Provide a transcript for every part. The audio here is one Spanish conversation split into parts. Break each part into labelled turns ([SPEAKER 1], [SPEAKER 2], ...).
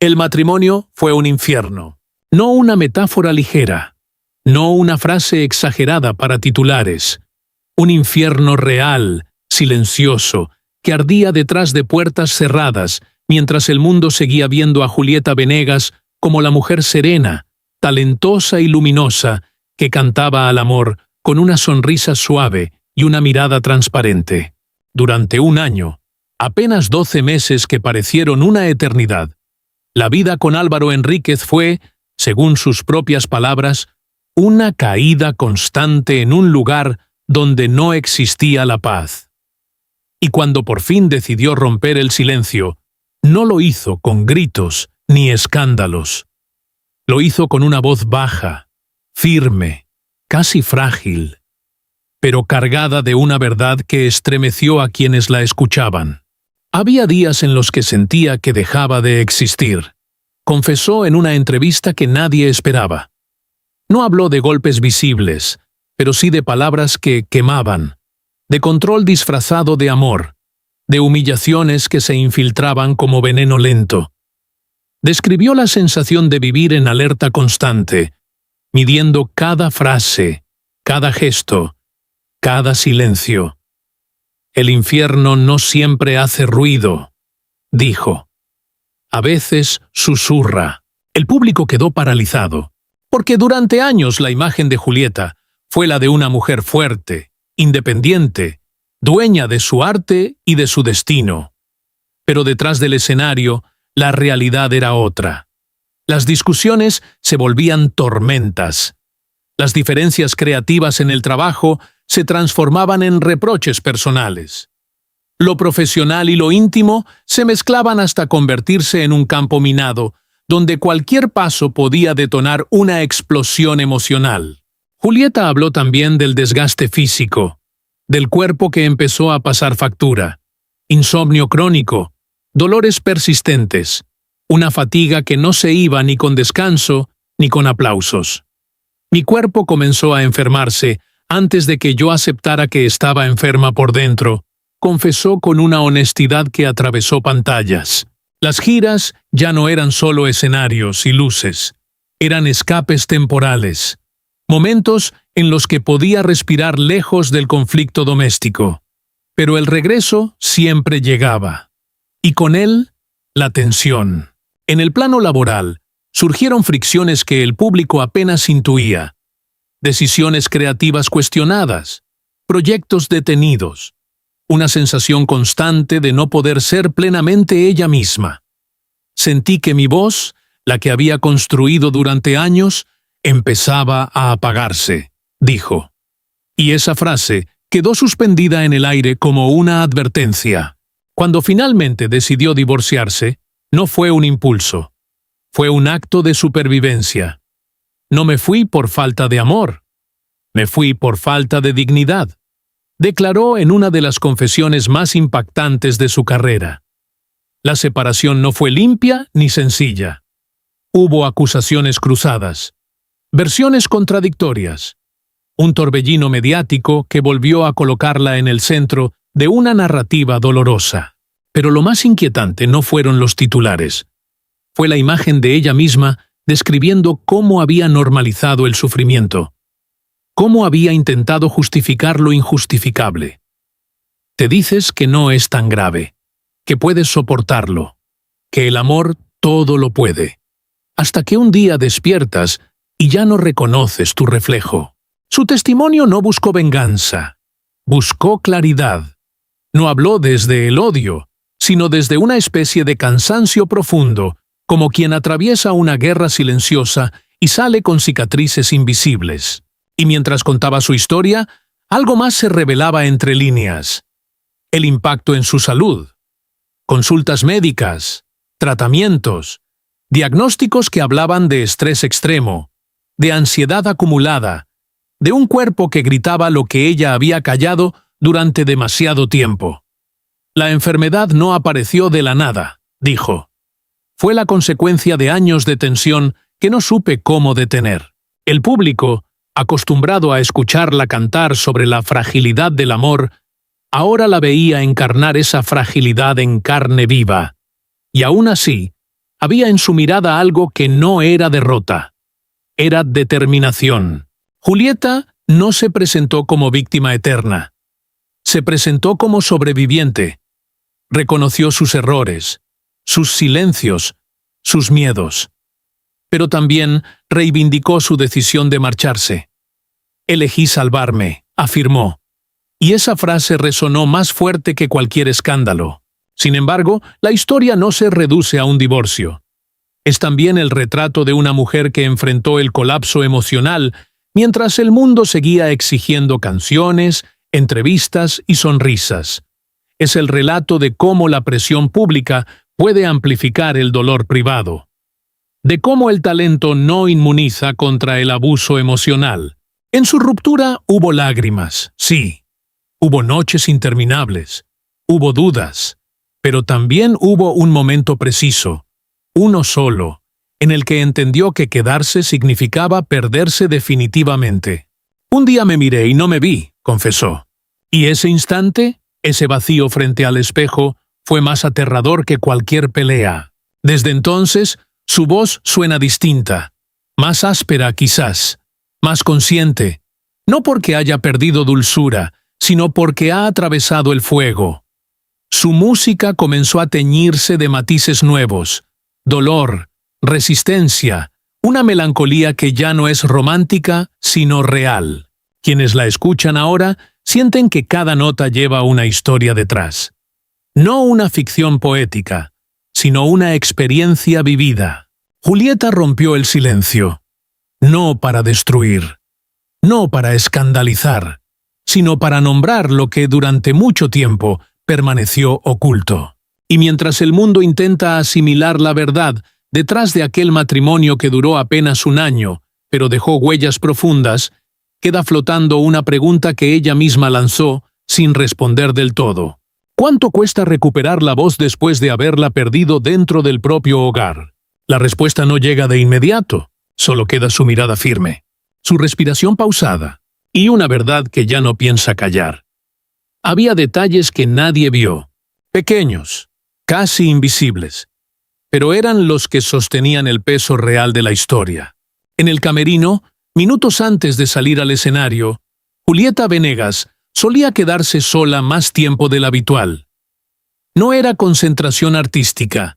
[SPEAKER 1] El matrimonio fue un infierno, no una metáfora ligera, no una frase exagerada para titulares, un infierno real, silencioso, que ardía detrás de puertas cerradas, mientras el mundo seguía viendo a Julieta Venegas como la mujer serena, talentosa y luminosa, que cantaba al amor con una sonrisa suave y una mirada transparente. Durante un año, apenas 12 meses que parecieron una eternidad, la vida con Álvaro Enríquez fue, según sus propias palabras, una caída constante en un lugar donde no existía la paz. Y cuando por fin decidió romper el silencio, no lo hizo con gritos ni escándalos. Lo hizo con una voz baja, firme, casi frágil, pero cargada de una verdad que estremeció a quienes la escuchaban. Había días en los que sentía que dejaba de existir. Confesó en una entrevista que nadie esperaba. No habló de golpes visibles, pero sí de palabras que quemaban, de control disfrazado de amor, de humillaciones que se infiltraban como veneno lento. Describió la sensación de vivir en alerta constante, midiendo cada frase, cada gesto, cada silencio. El infierno no siempre hace ruido, dijo. A veces susurra. El público quedó paralizado, porque durante años la imagen de Julieta fue la de una mujer fuerte, independiente, dueña de su arte y de su destino. Pero detrás del escenario, la realidad era otra. Las discusiones se volvían tormentas. Las diferencias creativas en el trabajo se transformaban en reproches personales. Lo profesional y lo íntimo se mezclaban hasta convertirse en un campo minado, donde cualquier paso podía detonar una explosión emocional. Julieta habló también del desgaste físico, del cuerpo que empezó a pasar factura, insomnio crónico, dolores persistentes, una fatiga que no se iba ni con descanso ni con aplausos. Mi cuerpo comenzó a enfermarse antes de que yo aceptara que estaba enferma por dentro, confesó con una honestidad que atravesó pantallas. Las giras ya no eran solo escenarios y luces, eran escapes temporales, momentos en los que podía respirar lejos del conflicto doméstico. Pero el regreso siempre llegaba, y con él, la tensión. En el plano laboral, surgieron fricciones que el público apenas intuía, decisiones creativas cuestionadas, proyectos detenidos, una sensación constante de no poder ser plenamente ella misma. Sentí que mi voz, la que había construido durante años, empezaba a apagarse, dijo. Y esa frase quedó suspendida en el aire como una advertencia. Cuando finalmente decidió divorciarse, no fue un impulso, fue un acto de supervivencia. No me fui por falta de amor, me fui por falta de dignidad, declaró en una de las confesiones más impactantes de su carrera. La separación no fue limpia ni sencilla. Hubo acusaciones cruzadas, versiones contradictorias, un torbellino mediático que volvió a colocarla en el centro de una narrativa dolorosa. Pero lo más inquietante no fueron los titulares. Fue la imagen de ella misma describiendo cómo había normalizado el sufrimiento, cómo había intentado justificar lo injustificable. Te dices que no es tan grave, que puedes soportarlo, que el amor todo lo puede, hasta que un día despiertas y ya no reconoces tu reflejo. Su testimonio no buscó venganza, buscó claridad. No habló desde el odio, sino desde una especie de cansancio profundo, como quien atraviesa una guerra silenciosa y sale con cicatrices invisibles. Y mientras contaba su historia, algo más se revelaba entre líneas. El impacto en su salud, consultas médicas, tratamientos, diagnósticos que hablaban de estrés extremo, de ansiedad acumulada, de un cuerpo que gritaba lo que ella había callado durante demasiado tiempo. La enfermedad no apareció de la nada, dijo. Fue la consecuencia de años de tensión que no supe cómo detener. El público, acostumbrado a escucharla cantar sobre la fragilidad del amor, ahora la veía encarnar esa fragilidad en carne viva. Y aún así, había en su mirada algo que no era derrota. Era determinación. Julieta no se presentó como víctima eterna. Se presentó como sobreviviente. Reconoció sus errores, sus silencios, sus miedos. Pero también reivindicó su decisión de marcharse. Elegí salvarme, afirmó. Y esa frase resonó más fuerte que cualquier escándalo. Sin embargo, la historia no se reduce a un divorcio. Es también el retrato de una mujer que enfrentó el colapso emocional mientras el mundo seguía exigiendo canciones, entrevistas y sonrisas. Es el relato de cómo la presión pública puede amplificar el dolor privado. De cómo el talento no inmuniza contra el abuso emocional. En su ruptura hubo lágrimas, sí. Hubo noches interminables. Hubo dudas. Pero también hubo un momento preciso, uno solo, en el que entendió que quedarse significaba perderse definitivamente. Un día me miré y no me vi, confesó. Y ese instante, ese vacío frente al espejo, fue más aterrador que cualquier pelea. Desde entonces, su voz suena distinta, más áspera quizás, más consciente, no porque haya perdido dulzura, sino porque ha atravesado el fuego. Su música comenzó a teñirse de matices nuevos, dolor, resistencia, una melancolía que ya no es romántica, sino real. Quienes la escuchan ahora sienten que cada nota lleva una historia detrás. No una ficción poética, sino una experiencia vivida. Julieta rompió el silencio, no para destruir, no para escandalizar, sino para nombrar lo que durante mucho tiempo permaneció oculto. Y mientras el mundo intenta asimilar la verdad detrás de aquel matrimonio que duró apenas un año, pero dejó huellas profundas, queda flotando una pregunta que ella misma lanzó sin responder del todo. ¿Cuánto cuesta recuperar la voz después de haberla perdido dentro del propio hogar? La respuesta no llega de inmediato, solo queda su mirada firme, su respiración pausada, y una verdad que ya no piensa callar. Había detalles que nadie vio, pequeños, casi invisibles, pero eran los que sostenían el peso real de la historia. En el camerino, minutos antes de salir al escenario, Julieta Venegas solía quedarse sola más tiempo del habitual. No era concentración artística,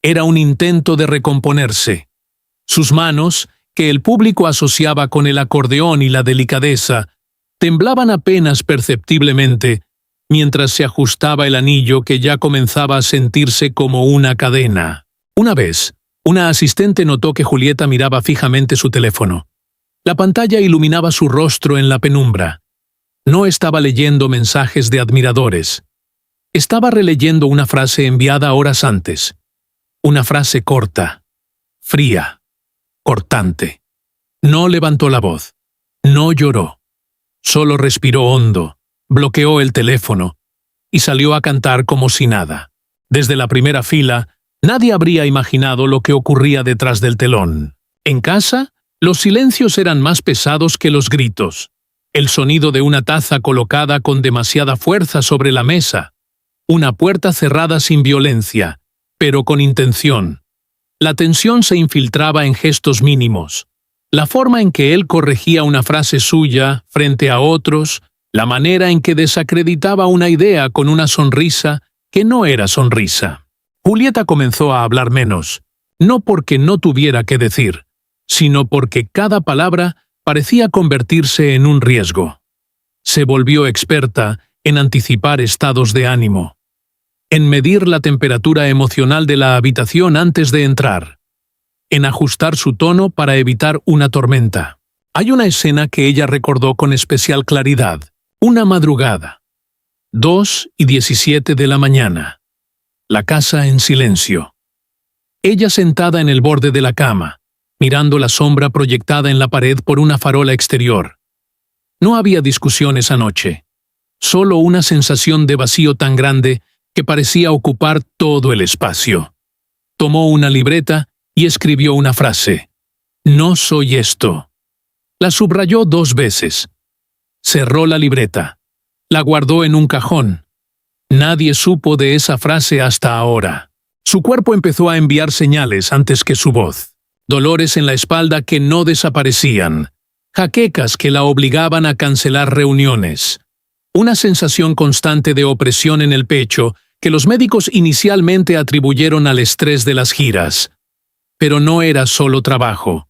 [SPEAKER 1] era un intento de recomponerse. Sus manos, que el público asociaba con el acordeón y la delicadeza, temblaban apenas perceptiblemente mientras se ajustaba el anillo que ya comenzaba a sentirse como una cadena. Una vez, una asistente notó que Julieta miraba fijamente su teléfono. La pantalla iluminaba su rostro en la penumbra. No estaba leyendo mensajes de admiradores. Estaba releyendo una frase enviada horas antes. Una frase corta, fría, cortante. No levantó la voz. No lloró. Solo respiró hondo, bloqueó el teléfono y salió a cantar como si nada. Desde la primera fila, nadie habría imaginado lo que ocurría detrás del telón. En casa, los silencios eran más pesados que los gritos. El sonido de una taza colocada con demasiada fuerza sobre la mesa. Una puerta cerrada sin violencia, pero con intención. La tensión se infiltraba en gestos mínimos. La forma en que él corregía una frase suya frente a otros, la manera en que desacreditaba una idea con una sonrisa que no era sonrisa. Julieta comenzó a hablar menos, no porque no tuviera que decir, sino porque cada palabra parecía convertirse en un riesgo. Se volvió experta en anticipar estados de ánimo, en medir la temperatura emocional de la habitación antes de entrar, en ajustar su tono para evitar una tormenta. Hay una escena que ella recordó con especial claridad. Una madrugada. 2:17 de la mañana. La casa en silencio. Ella sentada en el borde de la cama, mirando la sombra proyectada en la pared por una farola exterior. No había discusión esa noche. Solo una sensación de vacío tan grande que parecía ocupar todo el espacio. Tomó una libreta y escribió una frase. No soy esto. La subrayó 2 veces. Cerró la libreta. La guardó en un cajón. Nadie supo de esa frase hasta ahora. Su cuerpo empezó a enviar señales antes que su voz. Dolores en la espalda que no desaparecían. Jaquecas que la obligaban a cancelar reuniones. Una sensación constante de opresión en el pecho que los médicos inicialmente atribuyeron al estrés de las giras. Pero no era solo trabajo.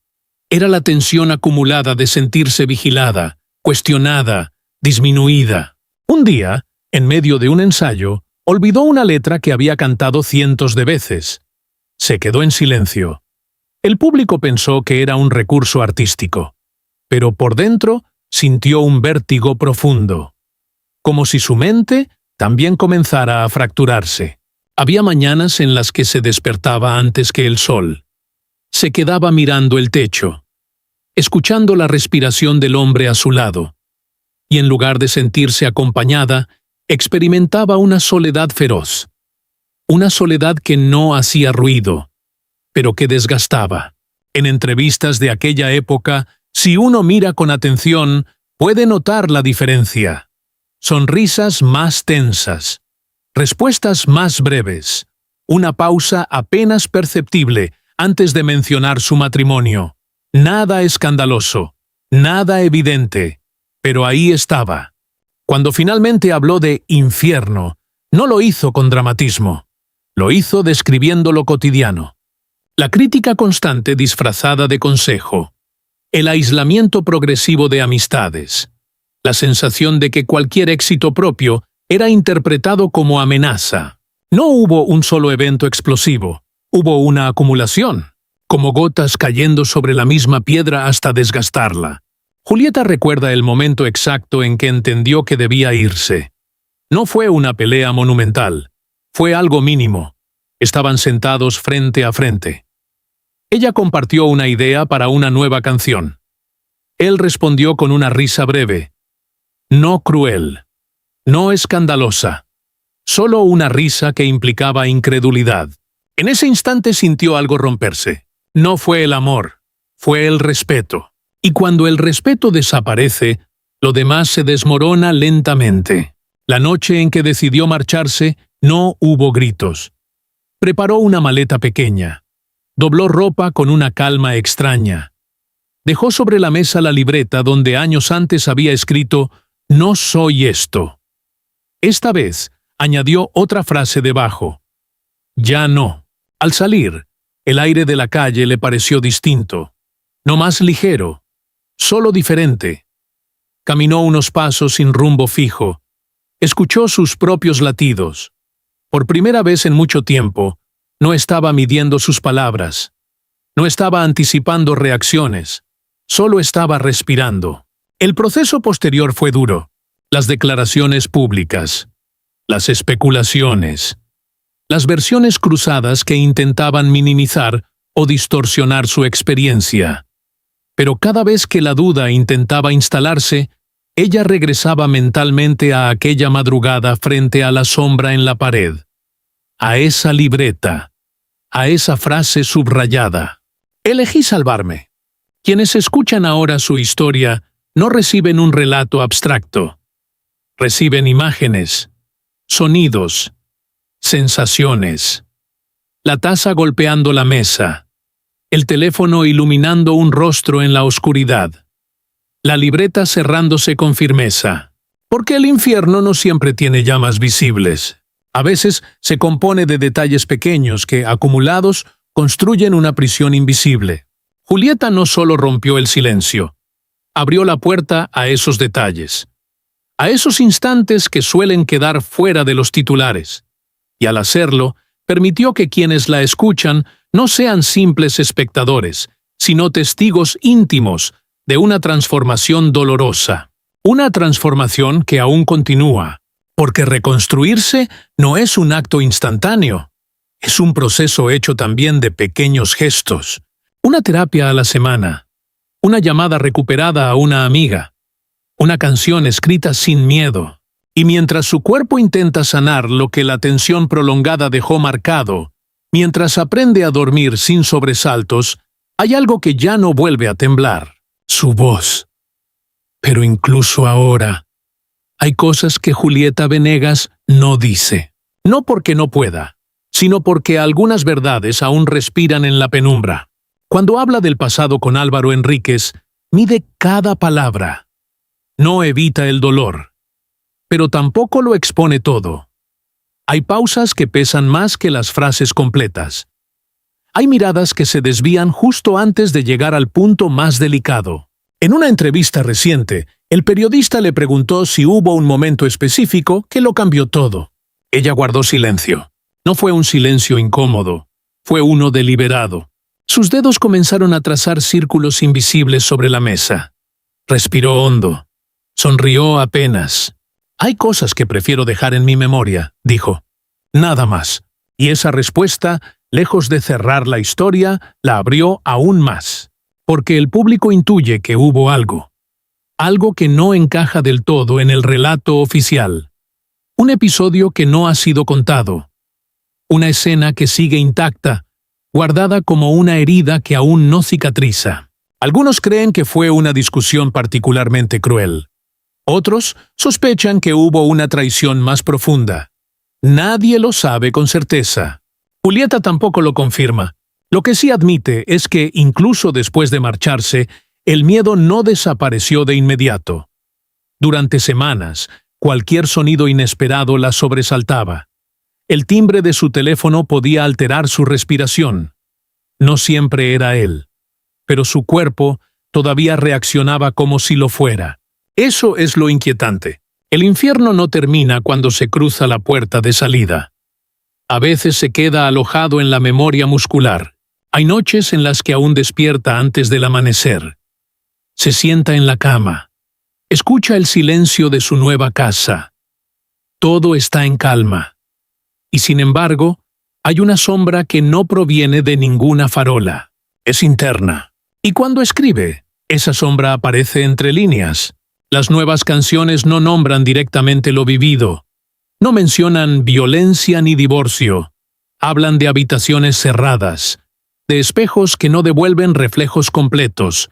[SPEAKER 1] Era la tensión acumulada de sentirse vigilada, cuestionada, disminuida. Un día, en medio de un ensayo, olvidó una letra que había cantado cientos de veces. Se quedó en silencio. El público pensó que era un recurso artístico, pero por dentro sintió un vértigo profundo. Como si su mente también comenzara a fracturarse. Había mañanas en las que se despertaba antes que el sol. Se quedaba mirando el techo, escuchando la respiración del hombre a su lado, y en lugar de sentirse acompañada, experimentaba una soledad feroz. Una soledad que no hacía ruido, pero que desgastaba. En entrevistas de aquella época, si uno mira con atención, puede notar la diferencia. Sonrisas más tensas, respuestas más breves, una pausa apenas perceptible antes de mencionar su matrimonio. Nada escandaloso, nada evidente, pero ahí estaba. Cuando finalmente habló de infierno, no lo hizo con dramatismo, lo hizo describiendo lo cotidiano. La crítica constante disfrazada de consejo, el aislamiento progresivo de amistades, la sensación de que cualquier éxito propio era interpretado como amenaza. No hubo un solo evento explosivo, hubo una acumulación, como gotas cayendo sobre la misma piedra hasta desgastarla. Julieta recuerda el momento exacto en que entendió que debía irse. No fue una pelea monumental, fue algo mínimo. Estaban sentados frente a frente. Ella compartió una idea para una nueva canción. Él respondió con una risa breve. No cruel, no escandalosa, solo una risa que implicaba incredulidad. En ese instante sintió algo romperse. No fue el amor, fue el respeto. Y cuando el respeto desaparece, lo demás se desmorona lentamente. La noche en que decidió marcharse, no hubo gritos. Preparó una maleta pequeña. Dobló ropa con una calma extraña. Dejó sobre la mesa la libreta donde años antes había escrito «No soy esto». Esta vez añadió otra frase debajo. «Ya no». Al salir, el aire de la calle le pareció distinto. No más ligero, solo diferente. Caminó unos pasos sin rumbo fijo. Escuchó sus propios latidos. Por primera vez en mucho tiempo, no estaba midiendo sus palabras. No estaba anticipando reacciones. Solo estaba respirando. El proceso posterior fue duro. Las declaraciones públicas. Las especulaciones. Las versiones cruzadas que intentaban minimizar o distorsionar su experiencia. Pero cada vez que la duda intentaba instalarse, ella regresaba mentalmente a aquella madrugada frente a la sombra en la pared. A esa libreta, a esa frase subrayada. Elegí salvarme. Quienes escuchan ahora su historia no reciben un relato abstracto. Reciben imágenes, sonidos, sensaciones. La taza golpeando la mesa. El teléfono iluminando un rostro en la oscuridad. La libreta cerrándose con firmeza. Porque el infierno no siempre tiene llamas visibles. A veces se compone de detalles pequeños que, acumulados, construyen una prisión invisible. Julieta no solo rompió el silencio, abrió la puerta a esos detalles, a esos instantes que suelen quedar fuera de los titulares, y al hacerlo, permitió que quienes la escuchan no sean simples espectadores, sino testigos íntimos de una transformación dolorosa, una transformación que aún continúa. Porque reconstruirse no es un acto instantáneo, es un proceso hecho también de pequeños gestos. Una terapia a la semana, una llamada recuperada a una amiga, una canción escrita sin miedo. Y mientras su cuerpo intenta sanar lo que la tensión prolongada dejó marcado, mientras aprende a dormir sin sobresaltos, hay algo que ya no vuelve a temblar: su voz. Pero incluso ahora, hay cosas que Julieta Venegas no dice. No porque no pueda, sino porque algunas verdades aún respiran en la penumbra. Cuando habla del pasado con Álvaro Enríquez, mide cada palabra. No evita el dolor, pero tampoco lo expone todo. Hay pausas que pesan más que las frases completas. Hay miradas que se desvían justo antes de llegar al punto más delicado. En una entrevista reciente, el periodista le preguntó si hubo un momento específico que lo cambió todo. Ella guardó silencio. No fue un silencio incómodo, fue uno deliberado. Sus dedos comenzaron a trazar círculos invisibles sobre la mesa. Respiró hondo. Sonrió apenas. «Hay cosas que prefiero dejar en mi memoria», dijo. Nada más. Y esa respuesta, lejos de cerrar la historia, la abrió aún más. Porque el público intuye que hubo algo. Algo que no encaja del todo en el relato oficial. Un episodio que no ha sido contado. Una escena que sigue intacta, guardada como una herida que aún no cicatriza. Algunos creen que fue una discusión particularmente cruel. Otros sospechan que hubo una traición más profunda. Nadie lo sabe con certeza. Julieta tampoco lo confirma. Lo que sí admite es que, incluso después de marcharse, el miedo no desapareció de inmediato. Durante semanas, cualquier sonido inesperado la sobresaltaba. El timbre de su teléfono podía alterar su respiración. No siempre era él, pero su cuerpo todavía reaccionaba como si lo fuera. Eso es lo inquietante. El infierno no termina cuando se cruza la puerta de salida. A veces se queda alojado en la memoria muscular. Hay noches en las que aún despierta antes del amanecer. Se sienta en la cama. Escucha el silencio de su nueva casa. Todo está en calma. Y sin embargo, hay una sombra que no proviene de ninguna farola. Es interna. Y cuando escribe, esa sombra aparece entre líneas. Las nuevas canciones no nombran directamente lo vivido. No mencionan violencia ni divorcio. Hablan de habitaciones cerradas, de espejos que no devuelven reflejos completos,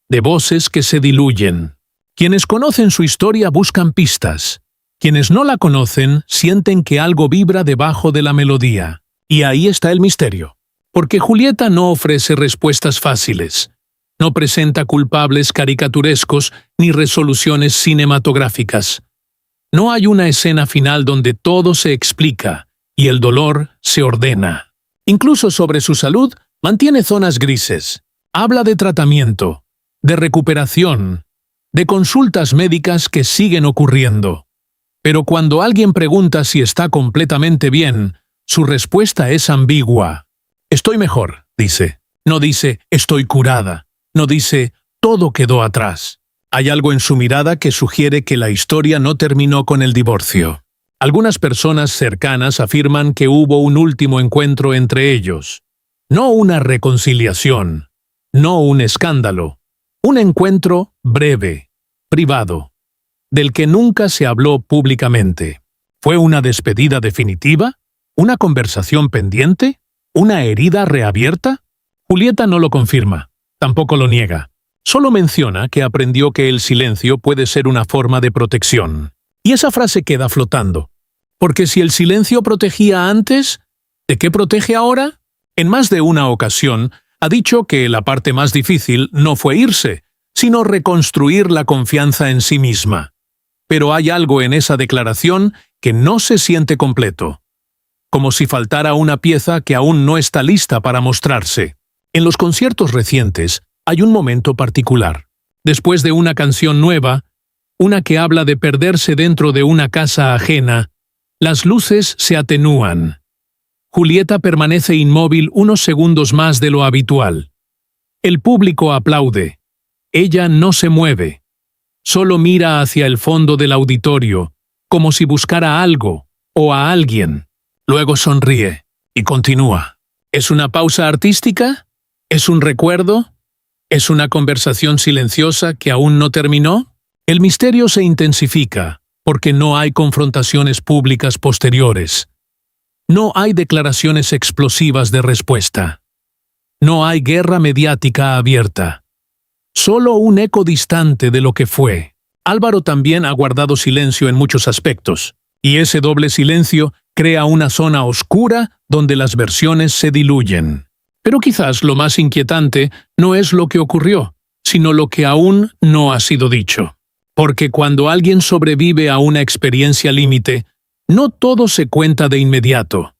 [SPEAKER 1] de voces que se diluyen. Quienes conocen su historia buscan pistas. Quienes no la conocen sienten que algo vibra debajo de la melodía. Y ahí está el misterio. Porque Julieta no ofrece respuestas fáciles. No presenta culpables caricaturescos ni resoluciones cinematográficas. No hay una escena final donde todo se explica y el dolor se ordena. Incluso sobre su salud, mantiene zonas grises. Habla de tratamiento, de recuperación, de consultas médicas que siguen ocurriendo. Pero cuando alguien pregunta si está completamente bien, su respuesta es ambigua. «Estoy mejor», dice. No dice «estoy curada». No dice «todo quedó atrás». Hay algo en su mirada que sugiere que la historia no terminó con el divorcio. Algunas personas cercanas afirman que hubo un último encuentro entre ellos. No una reconciliación, no un escándalo. Un encuentro breve, privado, del que nunca se habló públicamente. ¿Fue una despedida definitiva? ¿Una conversación pendiente? ¿Una herida reabierta? Julieta no lo confirma, tampoco lo niega. Solo menciona que aprendió que el silencio puede ser una forma de protección. Y esa frase queda flotando. Porque si el silencio protegía antes, ¿de qué protege ahora? En más de una ocasión, ha dicho que la parte más difícil no fue irse, sino reconstruir la confianza en sí misma. Pero hay algo en esa declaración que no se siente completo. Como si faltara una pieza que aún no está lista para mostrarse. En los conciertos recientes, hay un momento particular. Después de una canción nueva, una que habla de perderse dentro de una casa ajena, las luces se atenúan. Julieta permanece inmóvil unos segundos más de lo habitual. El público aplaude. Ella no se mueve. Solo mira hacia el fondo del auditorio, como si buscara algo o a alguien. Luego sonríe y continúa. ¿Es una pausa artística? ¿Es un recuerdo? ¿Es una conversación silenciosa que aún no terminó? El misterio se intensifica porque no hay confrontaciones públicas posteriores. No hay declaraciones explosivas de respuesta. No hay guerra mediática abierta. Solo un eco distante de lo que fue. Álvaro también ha guardado silencio en muchos aspectos, y ese doble silencio Crea una zona oscura donde las versiones se diluyen. Pero quizás lo más inquietante no es lo que ocurrió, sino lo que aún no ha sido dicho. Porque cuando alguien sobrevive a una experiencia límite, no todo se cuenta de inmediato.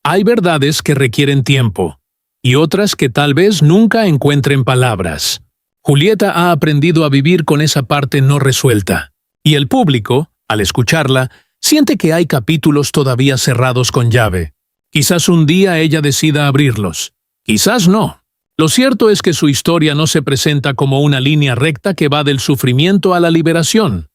[SPEAKER 1] Hay verdades que requieren tiempo, y otras que tal vez nunca encuentren palabras. Julieta ha aprendido a vivir con esa parte no resuelta, y el público, al escucharla, siente que hay capítulos todavía cerrados con llave. Quizás un día ella decida abrirlos, quizás no. Lo cierto es que su historia no se presenta como una línea recta que va del sufrimiento a la liberación.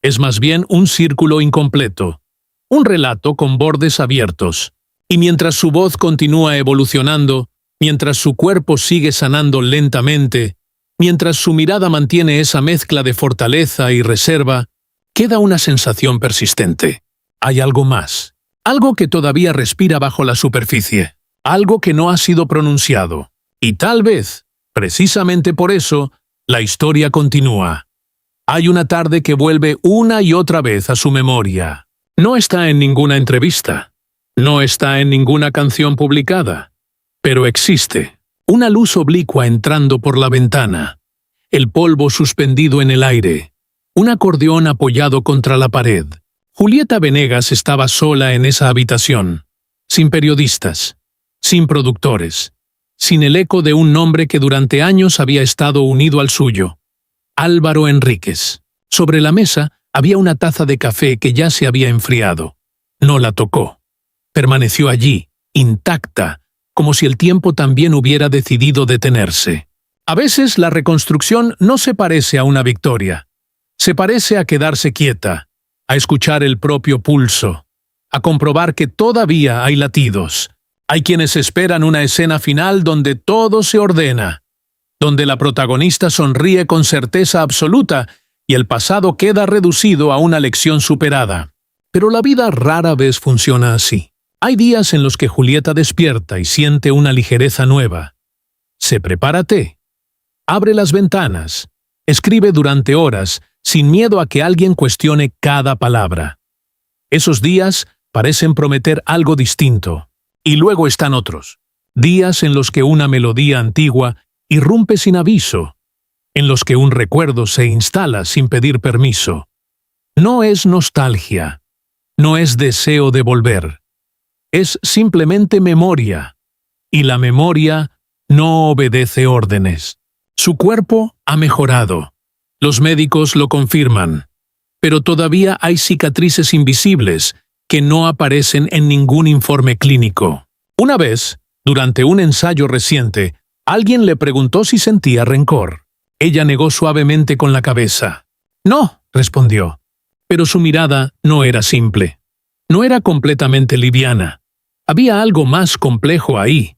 [SPEAKER 1] Es más bien un círculo incompleto, un relato con bordes abiertos. Y mientras su voz continúa evolucionando, mientras su cuerpo sigue sanando lentamente, mientras su mirada mantiene esa mezcla de fortaleza y reserva, queda una sensación persistente. Hay algo más, algo que todavía respira bajo la superficie, algo que no ha sido pronunciado. Y tal vez, precisamente por eso, la historia continúa. Hay una tarde que vuelve una y otra vez a su memoria. No está en ninguna entrevista, no está en ninguna canción publicada, pero existe. Una luz oblicua entrando por la ventana, el polvo suspendido en el aire, un acordeón apoyado contra la pared. Julieta Venegas estaba sola en esa habitación, sin periodistas, sin productores, sin el eco de un nombre que durante años había estado unido al suyo. Álvaro Enríquez. Sobre la mesa había una taza de café que ya se había enfriado. No la tocó. Permaneció allí, intacta, como si el tiempo también hubiera decidido detenerse. A veces la reconstrucción no se parece a una victoria. Se parece a quedarse quieta, a escuchar el propio pulso, a comprobar que todavía hay latidos. Hay quienes esperan una escena final donde todo se ordena, donde la protagonista sonríe con certeza absoluta y el pasado queda reducido a una lección superada. Pero la vida rara vez funciona así. Hay días en los que Julieta despierta y siente una ligereza nueva. Se prepara té, abre las ventanas, escribe durante horas, sin miedo a que alguien cuestione cada palabra. Esos días parecen prometer algo distinto. Y luego están otros, días en los que una melodía antigua irrumpe sin aviso, en los que un recuerdo se instala sin pedir permiso. No es nostalgia, no es deseo de volver, es simplemente memoria, y la memoria no obedece órdenes. Su cuerpo ha mejorado, los médicos lo confirman, pero todavía hay cicatrices invisibles que no aparecen en ningún informe clínico. Una vez, durante un ensayo reciente, alguien le preguntó si sentía rencor. Ella negó suavemente con la cabeza. No, respondió. Pero su mirada no era simple. No era completamente liviana. Había algo más complejo ahí.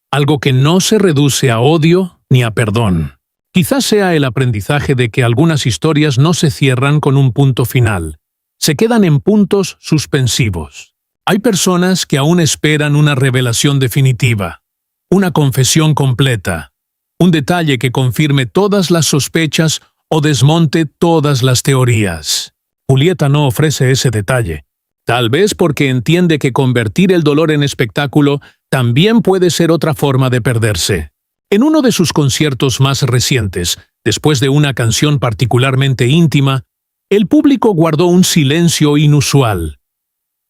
[SPEAKER 1] Algo que no se reduce a odio ni a perdón. Quizás sea el aprendizaje de que algunas historias no se cierran con un punto final. Se quedan en puntos suspensivos. Hay personas que aún esperan una revelación definitiva, una confesión completa, un detalle que confirme todas las sospechas o desmonte todas las teorías. Julieta no ofrece ese detalle, tal vez porque entiende que convertir el dolor en espectáculo también puede ser otra forma de perderse. En uno de sus conciertos más recientes, después de una canción particularmente íntima, el público guardó un silencio inusual.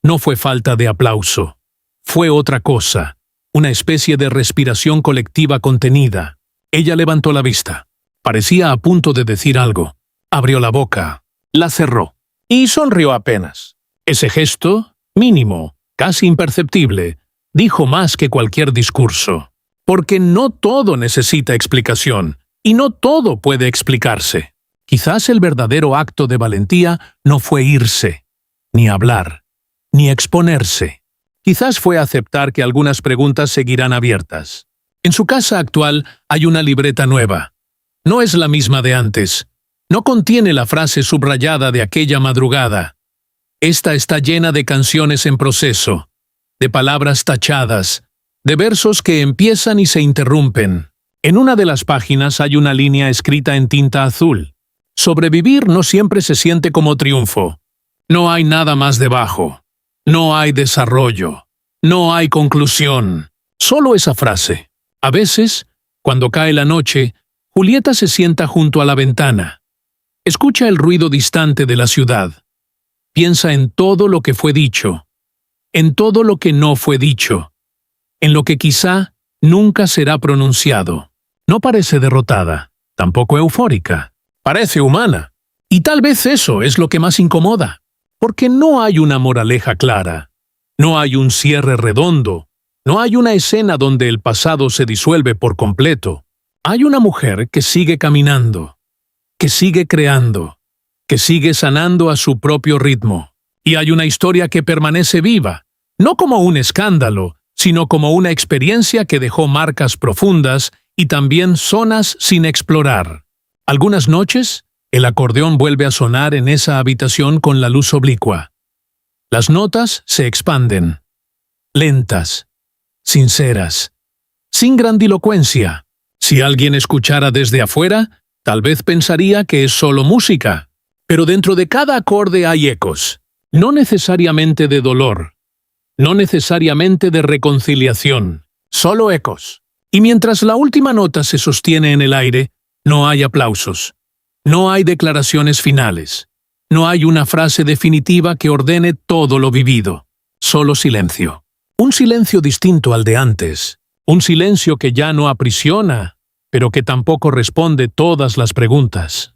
[SPEAKER 1] No fue falta de aplauso. Fue otra cosa, una especie de respiración colectiva contenida. Ella levantó la vista. Parecía a punto de decir algo. Abrió la boca, la cerró y sonrió apenas. Ese gesto, mínimo, casi imperceptible, dijo más que cualquier discurso. Porque no todo necesita explicación, y no todo puede explicarse. Quizás el verdadero acto de valentía no fue irse, ni hablar, ni exponerse. Quizás fue aceptar que algunas preguntas seguirán abiertas. En su casa actual hay una libreta nueva. No es la misma de antes. No contiene la frase subrayada de aquella madrugada. Esta está llena de canciones en proceso, de palabras tachadas, de versos que empiezan y se interrumpen. En una de las páginas hay una línea escrita en tinta azul. Sobrevivir no siempre se siente como triunfo. No hay nada más debajo. No hay desarrollo. No hay conclusión. Solo esa frase. A veces, cuando cae la noche, Julieta se sienta junto a la ventana. Escucha el ruido distante de la ciudad. Piensa en todo lo que fue dicho, en todo lo que no fue dicho, en lo que quizá nunca será pronunciado. No parece derrotada, tampoco eufórica. Parece humana. Y tal vez eso es lo que más incomoda, porque no hay una moraleja clara, no hay un cierre redondo, no hay una escena donde el pasado se disuelve por completo. Hay una mujer que sigue caminando, que sigue creando, que sigue sanando a su propio ritmo. Y hay una historia que permanece viva, no como un escándalo, sino como una experiencia que dejó marcas profundas y también zonas sin explorar. Algunas noches, el acordeón vuelve a sonar en esa habitación con la luz oblicua. Las notas se expanden, lentas, sinceras, sin grandilocuencia. Si alguien escuchara desde afuera, tal vez pensaría que es solo música. Pero dentro de cada acorde hay ecos, no necesariamente de dolor, no necesariamente de reconciliación, solo ecos. Y mientras la última nota se sostiene en el aire, no hay aplausos, no hay declaraciones finales, no hay una frase definitiva que ordene todo lo vivido, solo silencio. Un silencio distinto al de antes, un silencio que ya no aprisiona, pero que tampoco responde todas las preguntas.